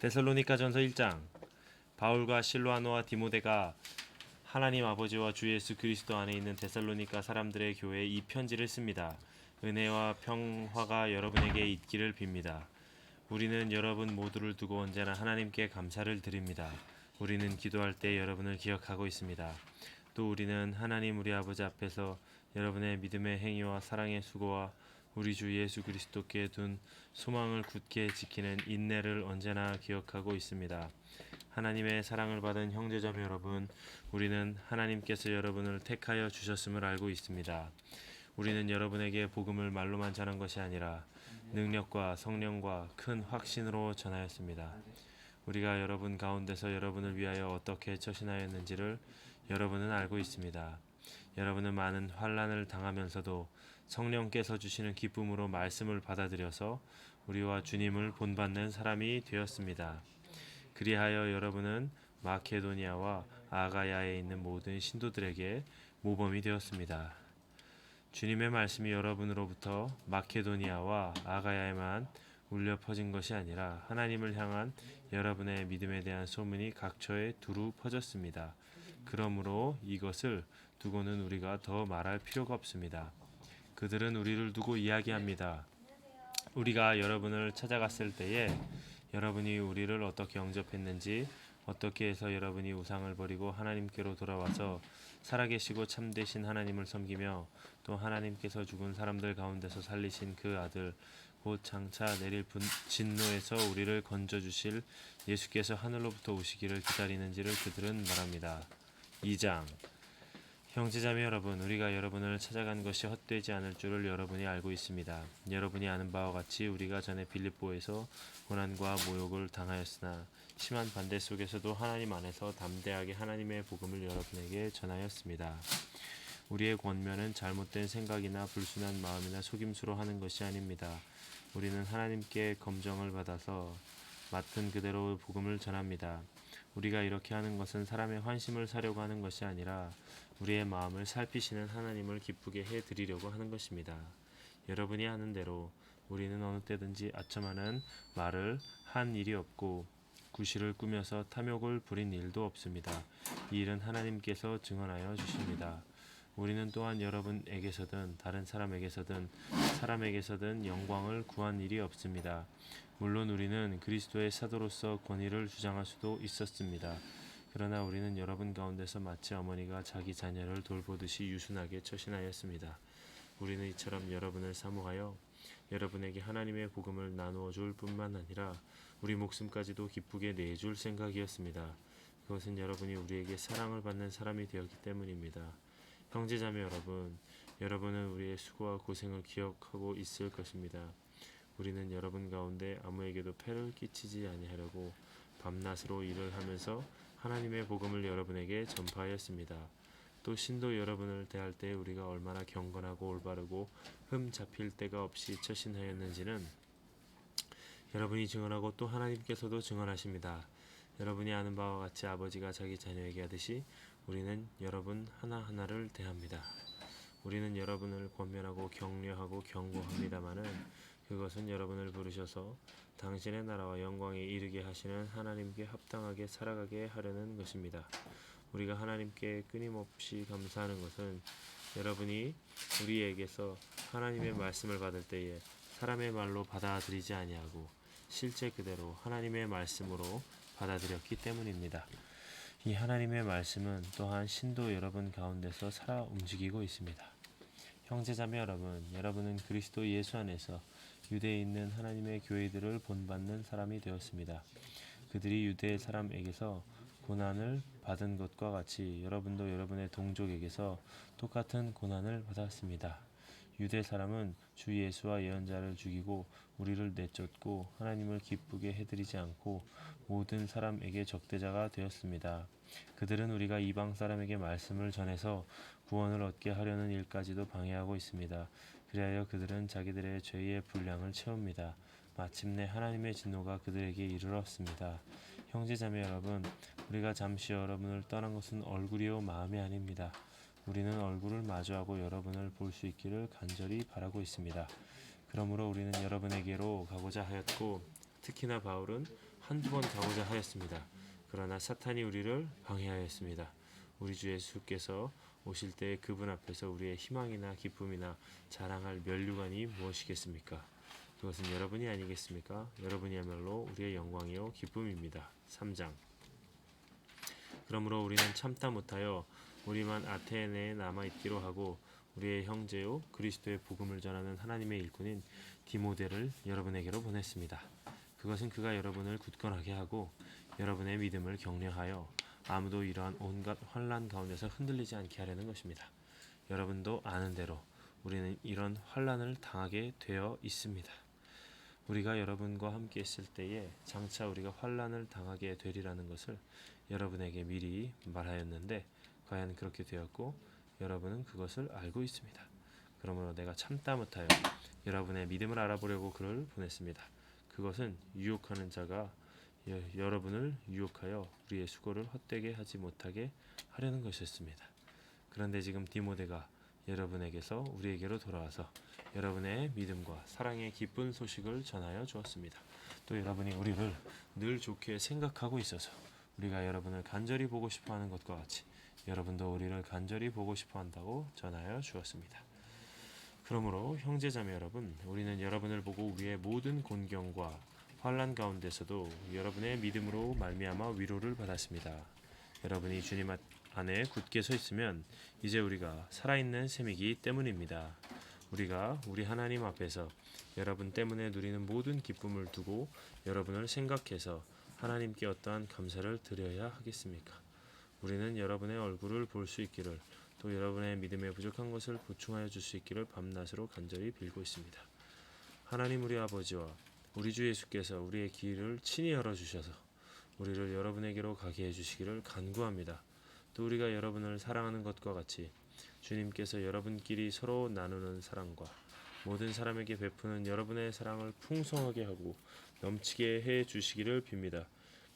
데살로니가전서 1장. 바울과 실로아노와 디모데가 하나님 아버지와 주 예수 그리스도 안에 있는 데살로니가 사람들의 교회에 이 편지를 씁니다. 은혜와 평화가 여러분에게 있기를 빕니다. 우리는 여러분 모두를 두고 언제나 하나님께 감사를 드립니다. 우리는 기도할 때 여러분을 기억하고 있습니다. 또 우리는 하나님 우리 아버지 앞에서 여러분의 믿음의 행위와 사랑의 수고와 우리 주 예수 그리스도께 둔 소망을 굳게 지키는 인내를 언제나 기억하고 있습니다. 하나님의 사랑을 받은 형제자매 여러분, 우리는 하나님께서 여러분을 택하여 주셨음을 알고 있습니다. 우리는 여러분에게 복음을 말로만 전한 것이 아니라 능력과 성령과 큰 확신으로 전하였습니다. 우리가 여러분 가운데서 여러분을 위하여 어떻게 처신하였는지를 여러분은 알고 있습니다. 여러분은 많은 환난을 당하면서도 성령께서 주시는 기쁨으로 말씀을 받아들여서 우리와 주님을 본받는 사람이 되었습니다. 그리하여 여러분은 마케도니아와 아가야에 있는 모든 신도들에게 모범이 되었습니다. 주님의 말씀이 여러분으로부터 마케도니아와 아가야에만 울려 퍼진 것이 아니라 하나님을 향한 여러분의 믿음에 대한 소문이 각처에 두루 퍼졌습니다. 그러므로 이것을 두고는 우리가 더 말할 필요가 없습니다. 그들은 우리를 두고 이야기합니다. 우리가 여러분을 찾아갔을 때에 여러분이 우리를 어떻게 영접했는지, 어떻게 해서 여러분이 우상을 버리고 하나님께로 돌아와서 살아계시고 참되신 하나님을 섬기며 또 하나님께서 죽은 사람들 가운데서 살리신 그 아들 곧 장차 내릴 진노에서 우리를 건져주실 예수께서 하늘로부터 오시기를 기다리는지를 그들은 말합니다. 2장. 형제자매 여러분, 우리가 여러분을 찾아간 것이 헛되지 않을 줄을 여러분이 알고 있습니다. 여러분이 아는 바와 같이 우리가 전에 빌립보에서 고난과 모욕을 당하였으나 심한 반대 속에서도 하나님 안에서 담대하게 하나님의 복음을 여러분에게 전하였습니다. 우리의 권면은 잘못된 생각이나 불순한 마음이나 속임수로 하는 것이 아닙니다. 우리는 하나님께 검정을 받아서 맡은 그대로 복음을 전합니다. 우리가 이렇게 하는 것은 사람의 환심을 사려고 하는 것이 아니라 우리의 마음을 살피시는 하나님을 기쁘게 해드리려고 하는 것입니다. 여러분이 아는 대로 우리는 어느 때든지 아첨하는 말을 한 일이 없고 구실을 꾸며서 탐욕을 부린 일도 없습니다. 이 일은 하나님께서 증언하여 주십니다. 우리는 또한 여러분에게서든 다른 사람에게서든 영광을 구한 일이 없습니다. 물론 우리는 그리스도의 사도로서 권위를 주장할 수도 있었습니다. 그러나 우리는 여러분 가운데서 마치 어머니가 자기 자녀를 돌보듯이 유순하게 처신하였습니다. 우리는 이처럼 여러분을 사모하여 여러분에게 하나님의 복음을 나누어 줄 뿐만 아니라 우리 목숨까지도 기쁘게 내줄 생각이었습니다. 그것은 여러분이 우리에게 사랑을 받는 사람이 되었기 때문입니다. 형제자매 여러분, 여러분은 우리의 수고와 고생을 기억하고 있을 것입니다. 우리는 여러분 가운데 아무에게도 폐를 끼치지 아니하려고 밤낮으로 일을 하면서 하나님의 복음을 여러분에게 전파하였습니다. 또 신도 여러분을 대할 때 우리가 얼마나 경건하고 올바르고 흠 잡힐 데가 없이 처신하였는지는 여러분이 증언하고 또 하나님께서도 증언하십니다. 여러분이 아는 바와 같이 아버지가 자기 자녀에게 하듯이 우리는 여러분 하나하나를 대합니다. 우리는 여러분을 권면하고 격려하고 경고합니다마는 그것은 여러분을 부르셔서 당신의 나라와 영광에 이르게 하시는 하나님께 합당하게 살아가게 하려는 것입니다. 우리가 하나님께 끊임없이 감사하는 것은 여러분이 우리에게서 하나님의 말씀을 받을 때에 사람의 말로 받아들이지 아니하고 실제 그대로 하나님의 말씀으로 받아들였기 때문입니다. 이 하나님의 말씀은 또한 신도 여러분 가운데서 살아 움직이고 있습니다. 형제자매 여러분, 여러분은 그리스도 예수 안에서 유대에 있는 하나님의 교회들을 본받는 사람이 되었습니다. 그들이 유대 사람에게서 고난을 받은 것과 같이 여러분도 여러분의 동족에게서 똑같은 고난을 받았습니다. 유대 사람은 주 예수와 예언자를 죽이고 우리를 내쫓고 하나님을 기쁘게 해드리지 않고 모든 사람에게 적대자가 되었습니다. 그들은 우리가 이방 사람에게 말씀을 전해서 구원을 얻게 하려는 일까지도 방해하고 있습니다. 그리하여 그들은 자기들의 죄의 분량을 채웁니다. 마침내 하나님의 진노가 그들에게 이르렀습니다. 형제자매 여러분, 우리가 잠시 여러분을 떠난 것은 얼굴이요 마음이 아닙니다. 우리는 얼굴을 마주하고 여러분을 볼 수 있기를 간절히 바라고 있습니다. 그러므로 우리는 여러분에게로 가고자 하였고 특히나 바울은 한두 번 가고자 하였습니다. 그러나 사탄이 우리를 방해하였습니다. 우리 주 예수께서 오실 때 그분 앞에서 우리의 희망이나 기쁨이나 자랑할 면류관이 무엇이겠습니까? 그것은 여러분이 아니겠습니까? 여러분이야말로 우리의 영광이요 기쁨입니다. 3장. 그러므로 우리는 참다 못하여 우리만 아테네에 남아 있기로 하고 우리의 형제요 그리스도의 복음을 전하는 하나님의 일꾼인 디모데를 여러분에게로 보냈습니다. 그것은 그가 여러분을 굳건하게 하고 여러분의 믿음을 격려하여 아무도 이러한 온갖 환난 가운데서 흔들리지 않게 하려는 것입니다. 여러분도 아는 대로 우리는 이런 환난을 당하게 되어 있습니다. 우리가 여러분과 함께 있을 때에 장차 우리가 환난을 당하게 되리라는 것을 여러분에게 미리 말하였는데 과연 그렇게 되었고 여러분은 그것을 알고 있습니다. 그러므로 내가 참다 못하여 여러분의 믿음을 알아보려고 그를 보냈습니다. 그것은 유혹하는 자가 여러분을 유혹하여 우리의 수고를 헛되게 하지 못하게 하려는 것이었습니다. 그런데 지금 디모데가 여러분에게서 우리에게로 돌아와서 여러분의 믿음과 사랑의 기쁜 소식을 전하여 주었습니다. 또 여러분이 우리를 늘 좋게 생각하고 있어서 우리가 여러분을 간절히 보고 싶어하는 것과 같이 여러분도 우리를 간절히 보고 싶어한다고 전하여 주었습니다. 그러므로 형제자매 여러분, 우리는 여러분을 보고 우리의 모든 곤경과 환난 가운데서도 여러분의 믿음으로 말미암아 위로를 받았습니다. 여러분이 주님 안에 굳게 서 있으면 이제 우리가 살아있는 셈이기 때문입니다. 우리가 우리 하나님 앞에서 여러분 때문에 누리는 모든 기쁨을 두고 여러분을 생각해서 하나님께 어떠한 감사를 드려야 하겠습니까? 우리는 여러분의 얼굴을 볼 수 있기를 또 여러분의 믿음에 부족한 것을 보충하여 줄 수 있기를 밤낮으로 간절히 빌고 있습니다. 하나님 우리 아버지와 우리 주 예수께서 우리의 길을 친히 열어주셔서 우리를 여러분에게로 가게 해주시기를 간구합니다. 또 우리가 여러분을 사랑하는 것과 같이 주님께서 여러분끼리 서로 나누는 사랑과 모든 사람에게 베푸는 여러분의 사랑을 풍성하게 하고 넘치게 해 주시기를 빕니다.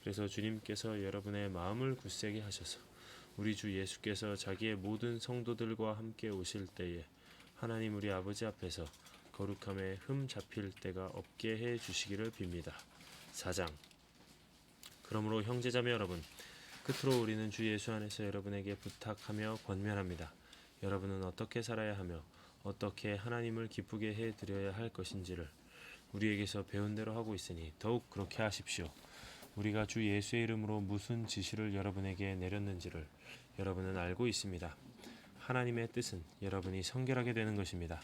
그래서 주님께서 여러분의 마음을 굳세게 하셔서 우리 주 예수께서 자기의 모든 성도들과 함께 오실 때에 하나님 우리 아버지 앞에서 거룩함에 흠 잡힐 때가 없게 해 주시기를 빕니다. 4장. 그러므로 형제자매 여러분, 끝으로 우리는 주 예수 안에서 여러분에게 부탁하며 권면합니다. 여러분은 어떻게 살아야 하며 어떻게 하나님을 기쁘게 해 드려야 할 것인지를 우리에게서 배운 대로 하고 있으니 더욱 그렇게 하십시오. 우리가 주 예수의 이름으로 무슨 지시를 여러분에게 내렸는지를 여러분은 알고 있습니다. 하나님의 뜻은 여러분이 성결하게 되는 것입니다.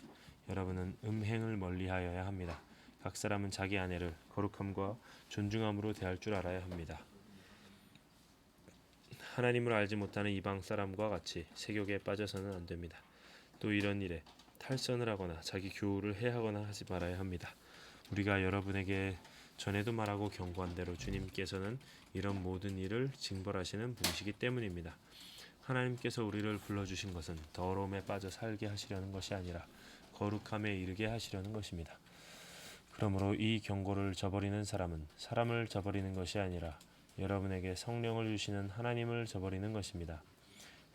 여러분은 음행을 멀리하여야 합니다. 각 사람은 자기 아내를 거룩함과 존중함으로 대할 줄 알아야 합니다. 하나님을 알지 못하는 이방 사람과 같이 세욕에 빠져서는 안 됩니다. 또 이런 일에 탈선을 하거나 자기 교우를 해하거나 하지 말아야 합니다. 우리가 여러분에게 전에도 말하고 경고한 대로 주님께서는 이런 모든 일을 징벌하시는 분이시기 때문입니다. 하나님께서 우리를 불러주신 것은 더러움에 빠져 살게 하시려는 것이 아니라 거룩함에 이르게 하시려는 것입니다. 그러므로 이 경고를 저버리는 사람은 사람을 저버리는 것이 아니라 여러분에게 성령을 주시는 하나님을 저버리는 것입니다.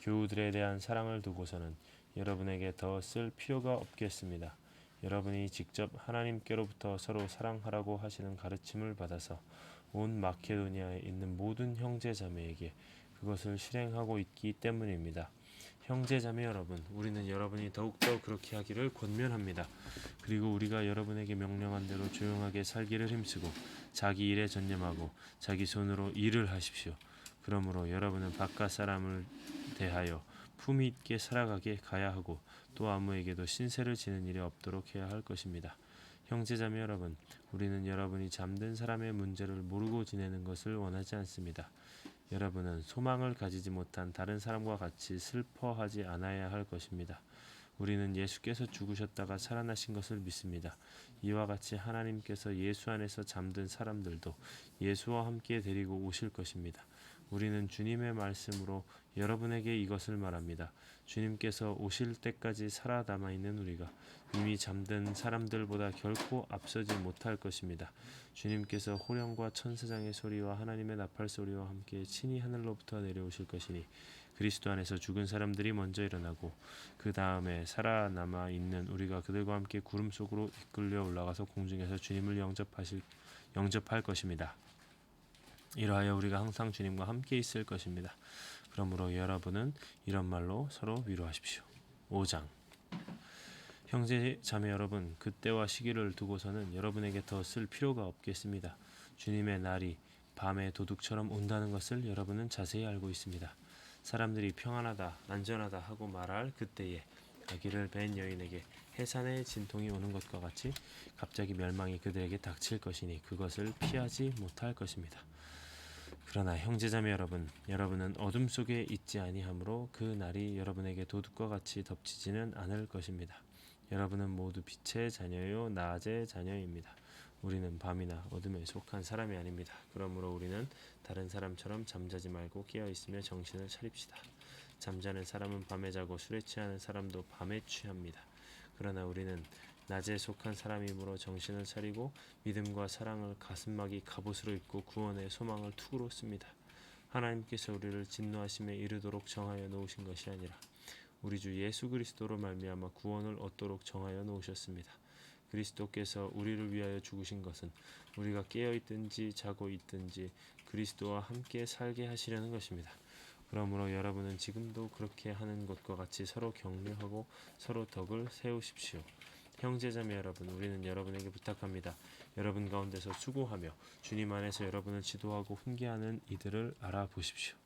교우들에 대한 사랑을 두고서는 여러분에게 더 쓸 필요가 없겠습니다. 여러분이 직접 하나님께로부터 서로 사랑하라고 하시는 가르침을 받아서 온 마케도니아에 있는 모든 형제 자매에게 그것을 실행하고 있기 때문입니다. 형제 자매 여러분, 우리는 여러분이 더욱더 그렇게 하기를 권면합니다. 그리고 우리가 여러분에게 명령한 대로 조용하게 살기를 힘쓰고 자기 일에 전념하고 자기 손으로 일을 하십시오. 그러므로 여러분은 바깥 사람을 대하여 품위 있게 살아가게 가야 하고 또 아무에게도 신세를 지는 일이 없도록 해야 할 것입니다. 형제자매 여러분, 우리는 여러분이 잠든 사람의 문제를 모르고 지내는 것을 원하지 않습니다. 여러분은 소망을 가지지 못한 다른 사람과 같이 슬퍼하지 않아야 할 것입니다. 우리는 예수께서 죽으셨다가 살아나신 것을 믿습니다. 이와 같이 하나님께서 예수 안에서 잠든 사람들도 예수와 함께 데리고 오실 것입니다. 우리는 주님의 말씀으로 여러분에게 이것을 말합니다. 주님께서 오실 때까지 살아남아 있는 우리가 이미 잠든 사람들보다 결코 앞서지 못할 것입니다. 주님께서 호령과 천사장의 소리와 하나님의 나팔 소리와 함께 친히 하늘로부터 내려오실 것이니 그리스도 안에서 죽은 사람들이 먼저 일어나고 그 다음에 살아남아 있는 우리가 그들과 함께 구름 속으로 이끌려 올라가서 공중에서 주님을 영접할 것입니다. 이러하여 우리가 항상 주님과 함께 있을 것입니다. 그러므로 여러분은 이런 말로 서로 위로하십시오. 5장. 형제 자매 여러분, 그때와 시기를 두고서는 여러분에게 더 쓸 필요가 없겠습니다. 주님의 날이 밤의 도둑처럼 온다는 것을 여러분은 자세히 알고 있습니다. 사람들이 평안하다, 안전하다 하고 말할 그때에 아기를 뵌 여인에게 해산의 진통이 오는 것과 같이 갑자기 멸망이 그들에게 닥칠 것이니 그것을 피하지 못할 것입니다. 그러나 형제자매 여러분, 여러분은 어둠 속에 있지 아니하므로 그 날이 여러분에게 도둑과 같이 덮치지는 않을 것입니다. 여러분은 모두 빛의 자녀요 낮의 자녀입니다. 우리는 밤이나 어둠에 속한 사람이 아닙니다. 그러므로 우리는 다른 사람처럼 잠자지 말고 깨어 있으며 정신을 차립시다. 잠자는 사람은 밤에 자고 술에 취하는 사람도 밤에 취합니다. 그러나 우리는 낮에 속한 사람이므로 정신을 차리고 믿음과 사랑을 가슴막이 갑옷으로 입고 구원의 소망을 투구로 씁니다. 하나님께서 우리를 진노하심에 이르도록 정하여 놓으신 것이 아니라 우리 주 예수 그리스도로 말미암아 구원을 얻도록 정하여 놓으셨습니다. 그리스도께서 우리를 위하여 죽으신 것은 우리가 깨어 있든지 자고 있든지 그리스도와 함께 살게 하시려는 것입니다. 그러므로 여러분은 지금도 그렇게 하는 것과 같이 서로 격려하고 서로 덕을 세우십시오. 형제자매 여러분, 우리는 여러분에게 부탁합니다. 여러분 가운데서 수고하며 주님 안에서 여러분을 지도하고 훈계하는 이들을 알아보십시오.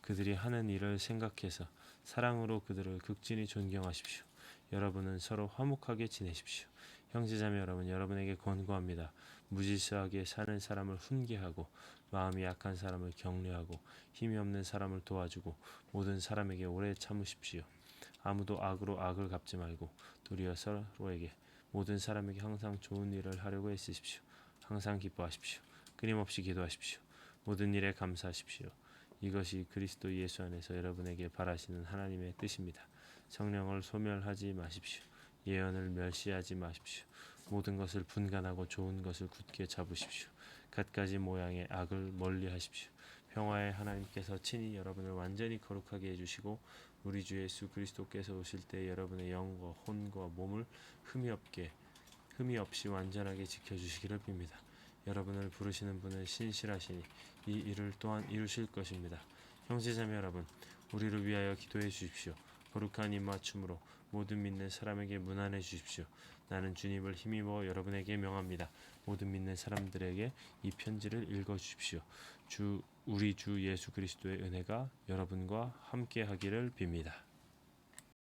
그들이 하는 일을 생각해서 사랑으로 그들을 극진히 존경하십시오. 여러분은 서로 화목하게 지내십시오. 형제자매 여러분, 여러분에게 권고합니다. 무질서하게 사는 사람을 훈계하고 마음이 약한 사람을 격려하고 힘이 없는 사람을 도와주고 모든 사람에게 오래 참으십시오. 아무도 악으로 악을 갚지 말고 도리어 서로에게 모든 사람에게 항상 좋은 일을 하려고 애쓰십시오. 항상 기뻐하십시오. 끊임없이 기도하십시오. 모든 일에 감사하십시오. 이것이 그리스도 예수 안에서 여러분에게 바라시는 하나님의 뜻입니다. 성령을 소멸하지 마십시오. 예언을 멸시하지 마십시오. 모든 것을 분간하고 좋은 것을 굳게 잡으십시오. 갖가지 모양의 악을 멀리하십시오. 평화의 하나님께서 친히 여러분을 완전히 거룩하게 해주시고 우리 주 예수 그리스도께서 오실 때 여러분의 영과 혼과 몸을 흠이 없이 완전하게 지켜주시기를 빕니다. 여러분을 부르시는 분은 신실하시니 이 일을 또한 이루실 것입니다. 형제자매 여러분, 우리를 위하여 기도해 주십시오. 거룩한 입맞춤으로 모든 믿는 사람에게 문안해 주십시오. 나는 주님을 힘입어 여러분에게 명합니다. 모든 믿는 사람들에게 이 편지를 읽어 주십시오. 우리 주 예수 그리스도의 은혜가 여러분과 함께 하기를 빕니다.